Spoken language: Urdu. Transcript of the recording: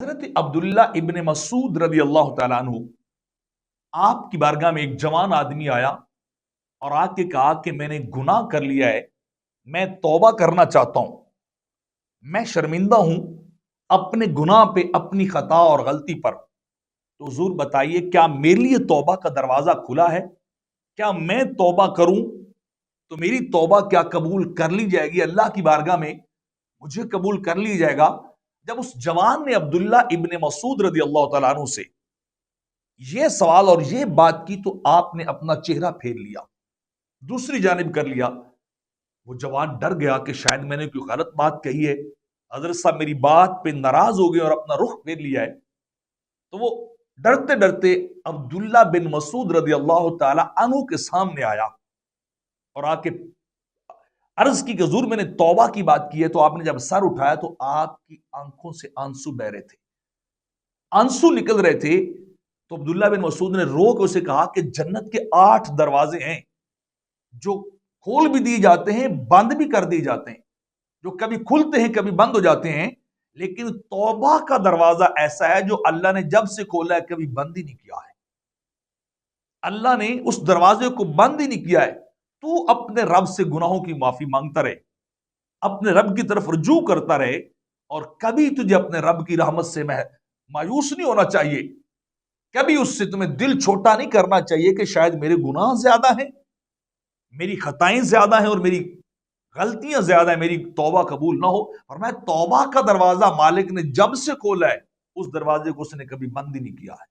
حضرت عبداللہ ابن مسعود رضی اللہ تعالیٰ عنہ آپ کی بارگاہ میں ایک جوان آدمی آیا اور آ کے کہا کہ میں نے گناہ کر لیا ہے، میں توبہ کرنا چاہتا ہوں، میں شرمندہ ہوں اپنے گناہ پہ، اپنی خطا اور غلطی پر۔ تو حضور بتائیے کیا میرے لیے توبہ کا دروازہ کھلا ہے؟ کیا میں توبہ کروں تو میری توبہ کیا قبول کر لی جائے گی؟ اللہ کی بارگاہ میں مجھے قبول کر لی جائے گا؟ جب اس جوان نے عبداللہ ابن مسعود رضی اللہ تعالیٰ عنہ سے یہ سوال اور یہ بات کی تو آپ نے اپنا چہرہ پھیر لیا، دوسری جانب کر لیا۔ وہ جوان ڈر گیا کہ شاید میں نے کوئی غلط بات کہی ہے، حضرت صاحب میری بات پہ ناراض ہو گئے اور اپنا رخ پھیر لیا ہے۔ تو وہ ڈرتے ڈرتے عبداللہ بن مسعود رضی اللہ تعالی عنہ کے سامنے آیا اور آ کے عرض کی کہ حضور میں نے توبہ کی بات کی ہے۔ تو آپ نے جب سر اٹھایا تو آپ کی آنکھوں سے آنسو بہ رہے تھے، آنسو نکل رہے تھے۔ تو عبداللہ بن مسعود نے رو کے اسے کہا کہ جنت کے 8 دروازے ہیں جو کھول بھی دیے جاتے ہیں، بند بھی کر دیے جاتے ہیں، جو کبھی کھلتے ہیں کبھی بند ہو جاتے ہیں، لیکن توبہ کا دروازہ ایسا ہے جو اللہ نے جب سے کھولا ہے کبھی بند ہی نہیں کیا ہے۔ اللہ نے اس دروازے کو بند ہی نہیں کیا ہے۔ تو اپنے رب سے گناہوں کی معافی مانگتا رہے، اپنے رب کی طرف رجوع کرتا رہے، اور کبھی تجھے اپنے رب کی رحمت سے مایوس نہیں ہونا چاہیے، کبھی اس سے تمہیں دل چھوٹا نہیں کرنا چاہیے کہ شاید میرے گناہ زیادہ ہیں، میری خطائیں زیادہ ہیں اور میری غلطیاں زیادہ ہیں، میری توبہ قبول نہ ہو۔ اور میں توبہ کا دروازہ مالک نے جب سے کھولا ہے اس دروازے کو اس نے کبھی بند ہی نہیں کیا ہے۔